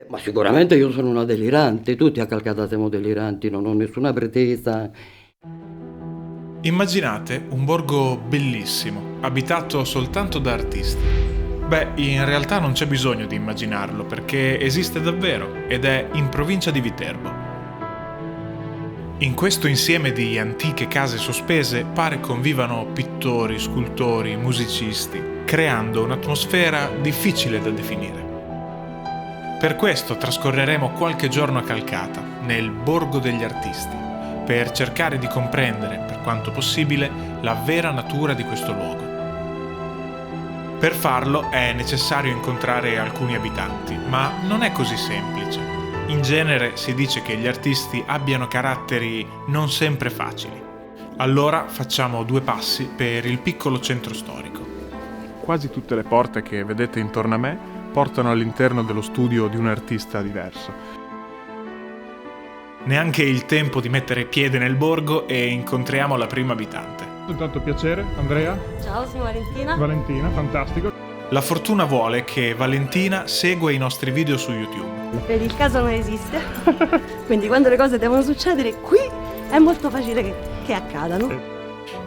Ma sicuramente io sono una delirante, tutti a Calcata siamo deliranti, non ho nessuna pretesa. Immaginate un borgo bellissimo, abitato soltanto da artisti. Beh, in realtà non c'è bisogno di immaginarlo, perché esiste davvero ed è in provincia di Viterbo. In questo insieme di antiche case sospese pare convivano pittori, scultori, musicisti, creando un'atmosfera difficile da definire. Per questo trascorreremo qualche giorno a Calcata, nel Borgo degli Artisti, per cercare di comprendere, per quanto possibile, la vera natura di questo luogo. Per farlo è necessario incontrare alcuni abitanti, ma non è così semplice. In genere si dice che gli artisti abbiano caratteri non sempre facili. Allora facciamo 2 passi per il piccolo centro storico. Quasi tutte le porte che vedete intorno a me portano all'interno dello studio di un artista diverso. Neanche il tempo di mettere piede nel borgo e incontriamo la prima abitante. Intanto piacere, Andrea. Ciao, sono Valentina. Valentina, fantastico. La fortuna vuole che Valentina segua i nostri video su YouTube. Per il caso non esiste, quindi quando le cose devono succedere qui è molto facile che accadano.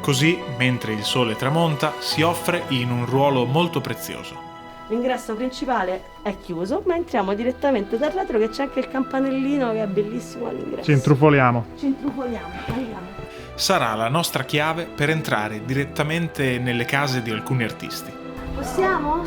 Così, mentre il sole tramonta, si offre in un ruolo molto prezioso. L'ingresso principale è chiuso, ma entriamo direttamente dal retro, che c'è anche il campanellino che è bellissimo all'ingresso. Ci intrufoliamo. Andiamo. Sarà la nostra chiave per entrare direttamente nelle case di alcuni artisti. Possiamo?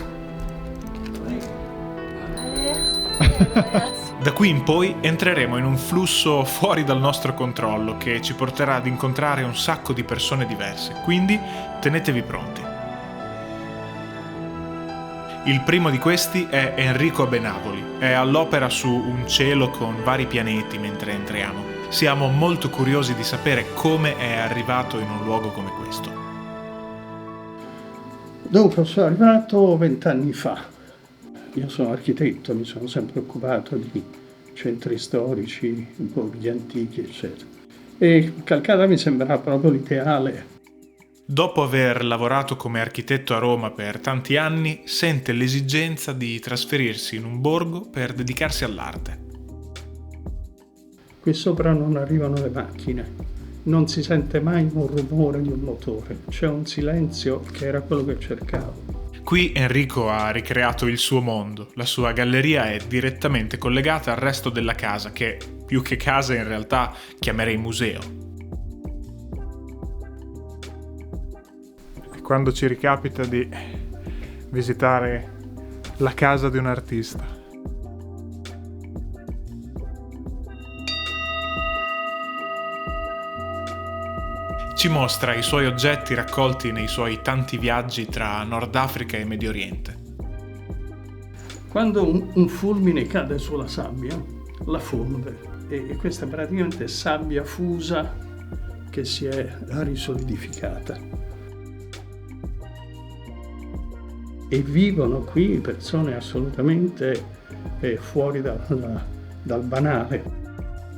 Grazie. Da qui in poi entreremo in un flusso fuori dal nostro controllo che ci porterà ad incontrare un sacco di persone diverse, quindi tenetevi pronti. Il primo di questi è Enrico Abenavoli, è all'opera su un cielo con vari pianeti mentre entriamo. Siamo molto curiosi di sapere come è arrivato in un luogo come questo. Dunque, sono arrivato 20 anni fa. Io sono architetto, mi sono sempre occupato di centri storici, borghi antichi, eccetera. E Calcata mi sembrava proprio l'ideale. Dopo aver lavorato come architetto a Roma per tanti anni, sente l'esigenza di trasferirsi in un borgo per dedicarsi all'arte. Qui sopra non arrivano le macchine, non si sente mai un rumore di un motore, c'è un silenzio che era quello che cercavo. Qui Enrico ha ricreato il suo mondo, la sua galleria è direttamente collegata al resto della casa, che più che casa in realtà chiamerei museo. Quando ci ricapita di visitare la casa di un artista. Ci mostra i suoi oggetti raccolti nei suoi tanti viaggi tra Nord Africa e Medio Oriente. Quando un fulmine cade sulla sabbia, la fonde, e questa è praticamente sabbia fusa che si è risolidificata. E vivono qui persone assolutamente fuori dal banale.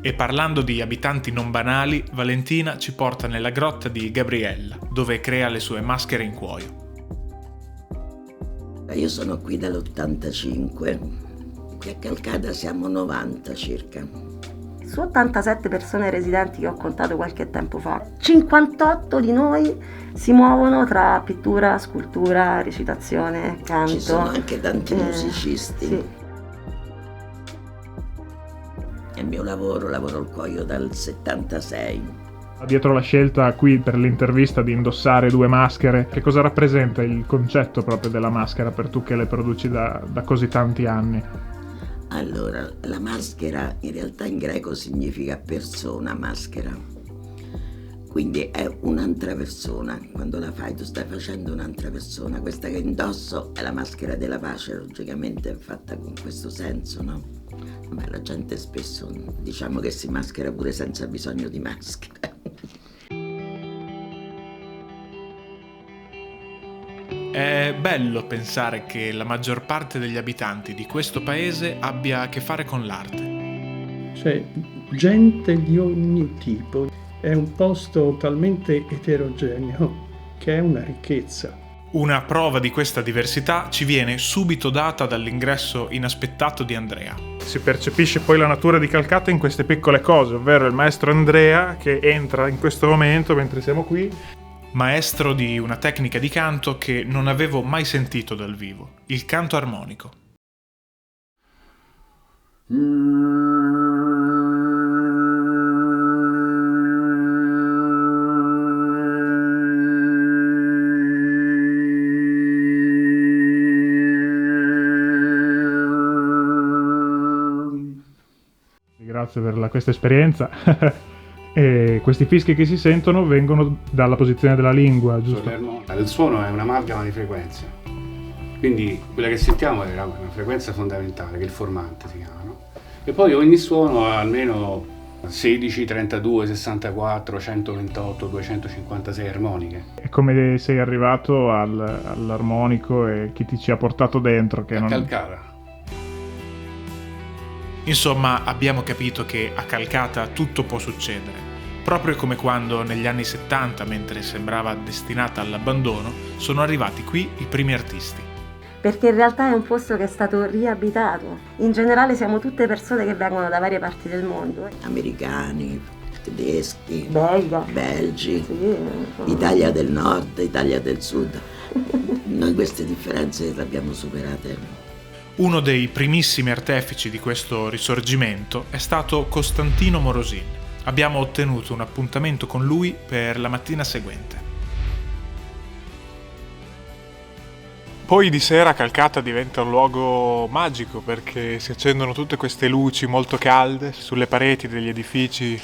E parlando di abitanti non banali, Valentina ci porta nella grotta di Gabriella, dove crea le sue maschere in cuoio. Io sono qui dall'85, qui a Calcata siamo 90 circa. Su 87 persone residenti che ho contato qualche tempo fa, 58 di noi si muovono tra pittura, scultura, recitazione, canto. Ci sono anche tanti musicisti. Sì. È il mio lavoro il cuoio dal 76. Dietro la scelta qui per l'intervista di indossare 2 maschere, che cosa rappresenta il concetto proprio della maschera per tu che le produci da così tanti anni? Allora, la maschera in realtà in greco significa persona, maschera. Quindi è un'altra persona. Quando la fai tu stai facendo un'altra persona. Questa che indosso è la maschera della pace, logicamente è fatta con questo senso, no? Ma la gente spesso diciamo che si maschera pure senza bisogno di maschera. È bello pensare che la maggior parte degli abitanti di questo paese abbia a che fare con l'arte. C'è gente di ogni tipo, è un posto talmente eterogeneo che è una ricchezza. Una prova di questa diversità ci viene subito data dall'ingresso inaspettato di Andrea. Si percepisce poi la natura di Calcata in queste piccole cose, ovvero il maestro Andrea che entra in questo momento mentre siamo qui. Maestro di una tecnica di canto che non avevo mai sentito dal vivo, il canto armonico. Grazie per questa esperienza. E questi fischi che si sentono vengono dalla posizione della lingua, giusto? Il suono è un'amalgama di frequenze, quindi quella che sentiamo è una frequenza fondamentale, che è il formante si chiama, no? E poi ogni suono ha almeno 16, 32, 64, 128, 256 armoniche. E come sei arrivato all'armonico e chi ti ci ha portato dentro? Che non... Calcata. Insomma, abbiamo capito che a Calcata tutto può succedere, proprio come quando negli anni 70, mentre sembrava destinata all'abbandono, sono arrivati qui i primi artisti. Perché in realtà è un posto che è stato riabitato. In generale siamo tutte persone che vengono da varie parti del mondo. Americani, tedeschi, belgi, sì. Italia del nord, Italia del sud. Noi queste differenze le abbiamo superate. Uno dei primissimi artefici di questo risorgimento è stato Costantino Morosin. Abbiamo ottenuto un appuntamento con lui per la mattina seguente. Poi di sera Calcata diventa un luogo magico perché si accendono tutte queste luci molto calde sulle pareti degli edifici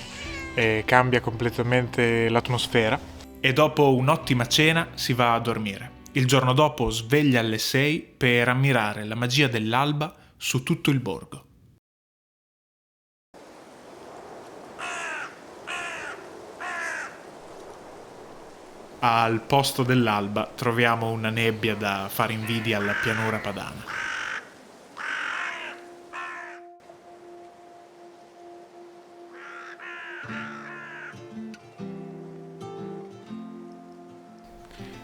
e cambia completamente l'atmosfera. E dopo un'ottima cena si va a dormire. Il giorno dopo sveglia alle 6 per ammirare la magia dell'alba su tutto il borgo. Al posto dell'alba troviamo una nebbia da fare invidia alla pianura padana.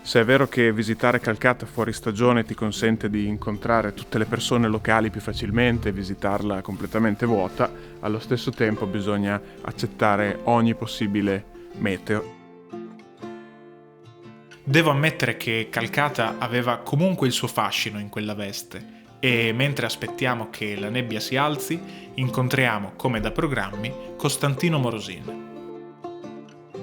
Se è vero che visitare Calcata fuori stagione ti consente di incontrare tutte le persone locali più facilmente e visitarla completamente vuota, allo stesso tempo bisogna accettare ogni possibile meteo. Devo ammettere che Calcata aveva comunque il suo fascino in quella veste e mentre aspettiamo che la nebbia si alzi, incontriamo, come da programmi, Costantino Morosin.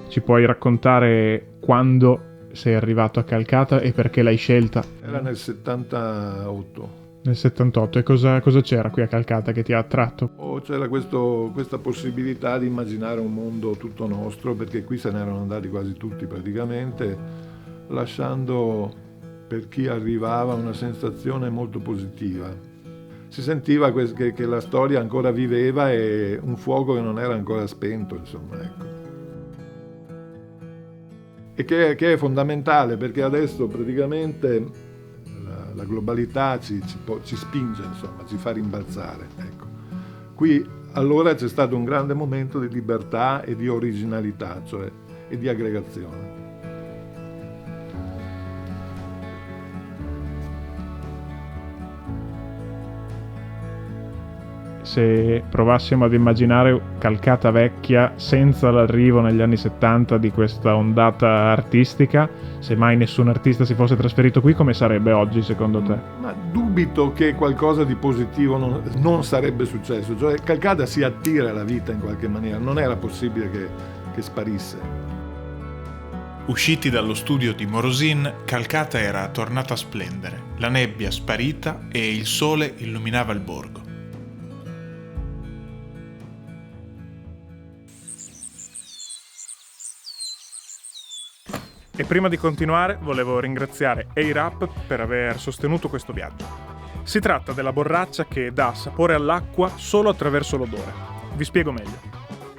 Ci puoi raccontare quando sei arrivato a Calcata e perché l'hai scelta? Era nel 78. Nel 78. E cosa c'era qui a Calcata che ti ha attratto? C'era questa possibilità di immaginare un mondo tutto nostro, perché qui se ne erano andati quasi tutti praticamente, lasciando per chi arrivava una sensazione molto positiva. Si sentiva che la storia ancora viveva e un fuoco che non era ancora spento, insomma, ecco. E che è fondamentale, perché adesso praticamente la globalità ci spinge, insomma, ci fa rimbalzare. Ecco. Qui allora c'è stato un grande momento di libertà e di originalità, cioè, e di aggregazione. Se provassimo ad immaginare Calcata vecchia senza l'arrivo negli anni 70 di questa ondata artistica, se mai nessun artista si fosse trasferito qui, come sarebbe oggi secondo te? Ma dubito che qualcosa di positivo non sarebbe successo, cioè Calcata si attira alla vita in qualche maniera, non era possibile che sparisse. Usciti dallo studio di Morosin, Calcata era tornata a splendere, la nebbia sparita e il sole illuminava il borgo. E prima di continuare volevo ringraziare A-Rap per aver sostenuto questo viaggio. Si tratta della borraccia che dà sapore all'acqua solo attraverso l'odore. Vi spiego meglio.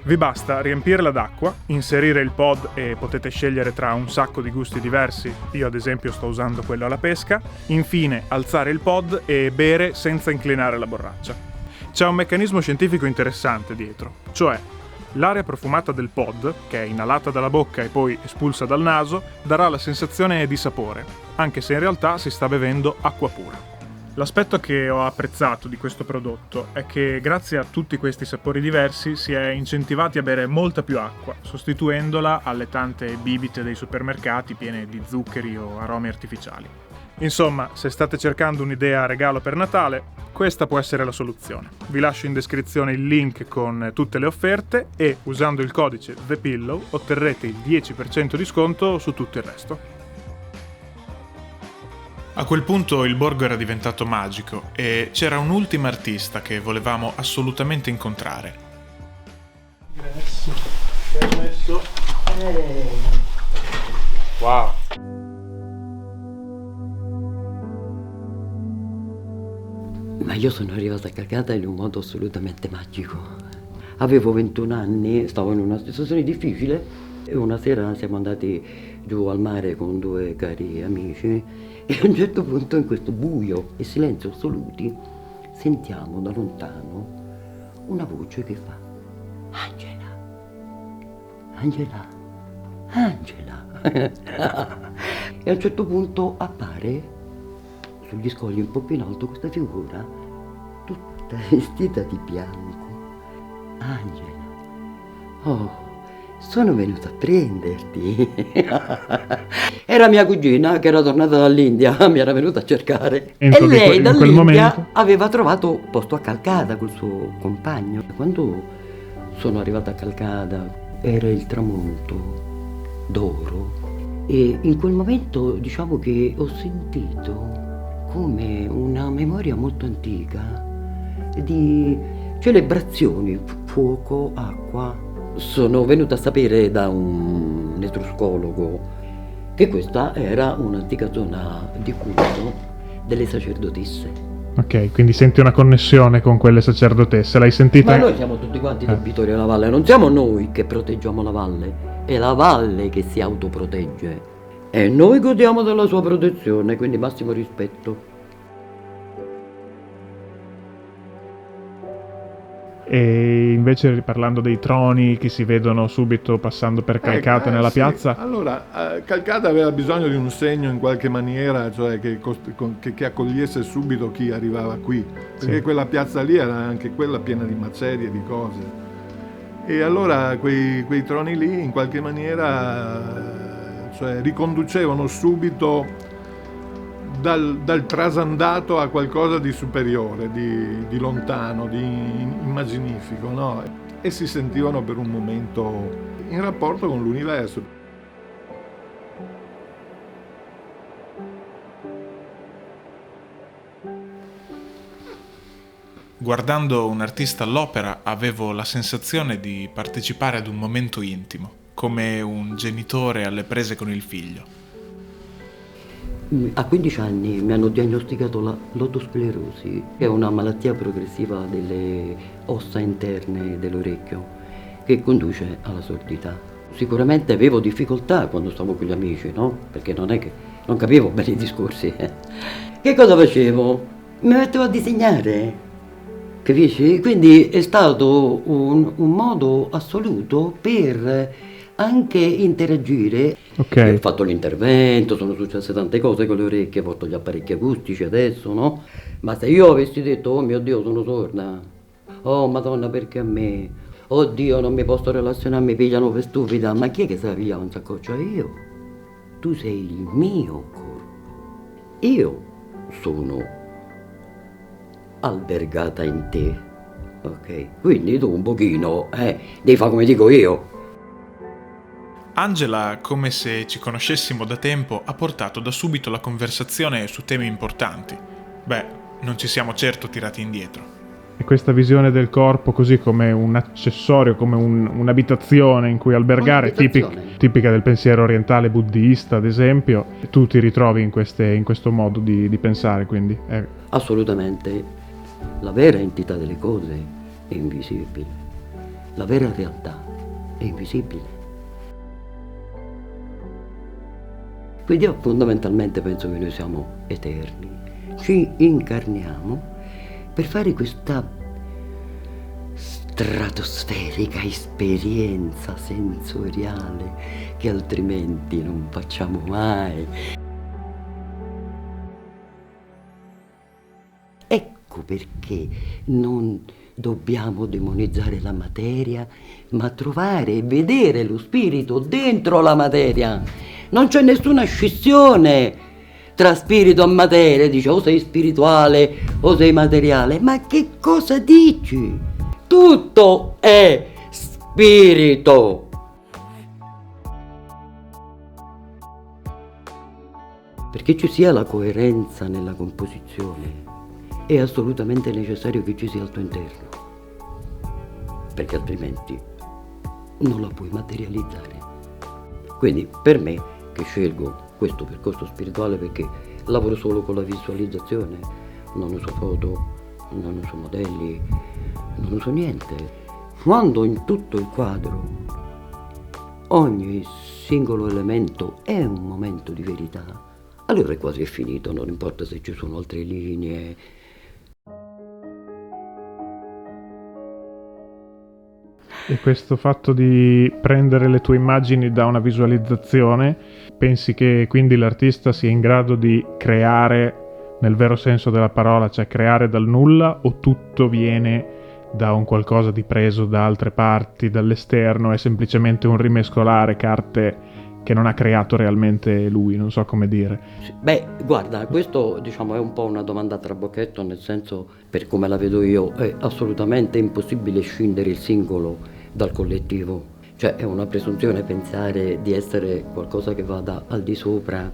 Vi basta riempirla d'acqua, inserire il pod e potete scegliere tra un sacco di gusti diversi, io ad esempio sto usando quello alla pesca, infine alzare il pod e bere senza inclinare la borraccia. C'è un meccanismo scientifico interessante dietro, cioè l'aria profumata del pod, che è inalata dalla bocca e poi espulsa dal naso, darà la sensazione di sapore, anche se in realtà si sta bevendo acqua pura. L'aspetto che ho apprezzato di questo prodotto è che grazie a tutti questi sapori diversi si è incentivati a bere molta più acqua, sostituendola alle tante bibite dei supermercati piene di zuccheri o aromi artificiali. Insomma, se state cercando un'idea regalo per Natale, questa può essere la soluzione. Vi lascio in descrizione il link con tutte le offerte e, usando il codice ThePillow, otterrete il 10% di sconto su tutto il resto. A quel punto il borgo era diventato magico e c'era un'ultima artista che volevamo assolutamente incontrare. Grazie. Permesso. Wow. Ma io sono arrivata a Calcata in un modo assolutamente magico. Avevo 21 anni, stavo in una situazione difficile e una sera siamo andati giù al mare con 2 cari amici e a un certo punto, in questo buio e silenzio assoluti, sentiamo da lontano una voce che fa: Angela, Angela, Angela. E a un certo punto appare sugli scogli un po' più in alto questa figura tutta vestita di bianco. Angela, oh, sono venuta a prenderti. Era mia cugina che era tornata dall'India, mi era venuta a cercare. E lei dall'India aveva trovato posto a Calcata col suo compagno. Quando sono arrivata a Calcata era il tramonto d'oro e in quel momento diciamo che ho sentito come una memoria molto antica di celebrazioni, fuoco, acqua. Sono venuta a sapere da un etruscologo che questa era un'antica zona di culto delle sacerdotesse. Ok, quindi senti una connessione con quelle sacerdotesse, l'hai sentita? Ma noi siamo tutti quanti debitori alla valle, non siamo noi che proteggiamo la valle, è la valle che si autoprotegge. E noi godiamo della sua protezione, quindi massimo rispetto. E invece parlando dei troni che si vedono subito passando per Calcata nella piazza. Allora, Calcata aveva bisogno di un segno in qualche maniera, cioè che accogliesse subito chi arrivava qui, perché quella piazza lì era anche quella piena di macerie, di cose. E allora quei troni lì in qualche maniera riconducevano subito dal trasandato a qualcosa di superiore, di lontano, di immaginifico, no? E si sentivano per un momento in rapporto con l'universo. Guardando un artista all'opera avevo la sensazione di partecipare ad un momento intimo, come un genitore alle prese con il figlio. A 15 anni mi hanno diagnosticato la lotosclerosi, che è una malattia progressiva delle ossa interne dell'orecchio, che conduce alla sordità. Sicuramente avevo difficoltà quando stavo con gli amici, no? Perché non è che non capivo bene i discorsi. Che cosa facevo? Mi mettevo a disegnare, capisci? Quindi è stato un modo assoluto per anche interagire. Okay. Ho fatto l'intervento, sono successe tante cose con le orecchie, porto gli apparecchi acustici adesso, no? Ma se io avessi detto, oh mio Dio, sono sorda, oh Madonna, perché a me? Oh Dio, non mi posso relazionare, mi pigliano per stupida, ma chi è che se la pigliava un saccoccio? Io. Tu sei il mio corpo. Io sono albergata in te, ok? Quindi tu un pochino, devi fare come dico io. Angela, come se ci conoscessimo da tempo, ha portato da subito la conversazione su temi importanti. Beh, non ci siamo certo tirati indietro. E questa visione del corpo così come un accessorio, come un'abitazione in cui albergare, tipica del pensiero orientale buddista, ad esempio, tu ti ritrovi in questo modo di pensare, quindi. Assolutamente. La vera entità delle cose è invisibile. La vera realtà è invisibile. Quindi io fondamentalmente penso che noi siamo eterni, ci incarniamo per fare questa stratosferica esperienza sensoriale che altrimenti non facciamo mai. ecco perché non dobbiamo demonizzare la materia, ma trovare e vedere lo spirito dentro la materia. Non c'è nessuna scissione tra spirito e materia, dice o sei spirituale o sei materiale. Ma che cosa dici? Tutto è spirito. Perché ci sia la coerenza nella composizione è assolutamente necessario che ci sia al tuo interno, perché altrimenti non la puoi materializzare. Quindi per me, che scelgo questo percorso spirituale perché lavoro solo con la visualizzazione, non uso foto, non uso modelli, non uso niente. Quando in tutto il quadro ogni singolo elemento è un momento di verità, allora è quasi finito, non importa se ci sono altre linee. E questo fatto di prendere le tue immagini da una visualizzazione, pensi che quindi l'artista sia in grado di creare nel vero senso della parola, cioè creare dal nulla, o tutto viene da un qualcosa di preso da altre parti, dall'esterno, è semplicemente un rimescolare carte che non ha creato realmente lui, non so come dire. Beh, guarda, questo diciamo è un po' una domanda a trabocchetto, nel senso, per come la vedo io, è assolutamente impossibile scindere il singolo dal collettivo. Cioè è una presunzione pensare di essere qualcosa che vada al di sopra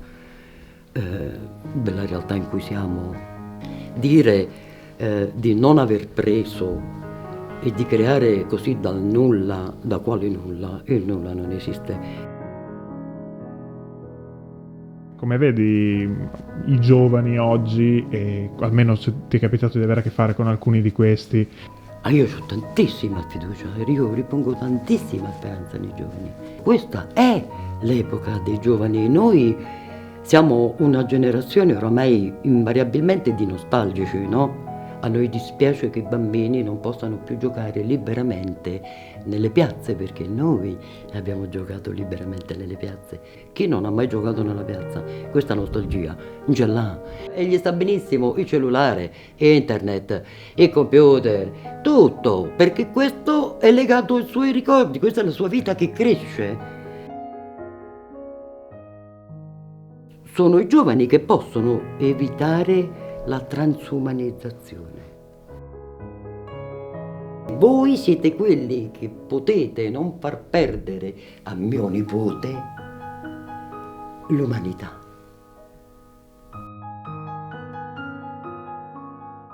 della realtà in cui siamo. Dire di non aver preso e di creare così dal nulla, da quale nulla, il nulla non esiste. Come vedi i giovani oggi, e almeno se ti è capitato di avere a che fare con alcuni di questi? Io ho tantissima fiducia, io ripongo tantissima speranza nei giovani. Questa è l'epoca dei giovani. Noi siamo una generazione oramai invariabilmente di nostalgici, no? A noi dispiace che i bambini non possano più giocare liberamente nelle piazze, perché noi abbiamo giocato liberamente nelle piazze. Chi non ha mai giocato nella piazza, questa nostalgia non ce l'ha. E gli sta benissimo il cellulare, internet, il computer, tutto, perché questo è legato ai suoi ricordi, questa è la sua vita che cresce. Sono i giovani che possono evitare la transumanizzazione. Voi siete quelli che potete non far perdere a mio nipote l'umanità.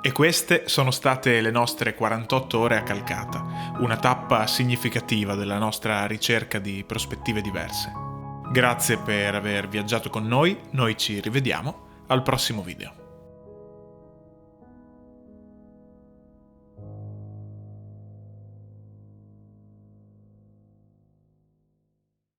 E queste sono state le nostre 48 ore a Calcata, una tappa significativa della nostra ricerca di prospettive diverse. Grazie per aver viaggiato con noi ci rivediamo al prossimo video.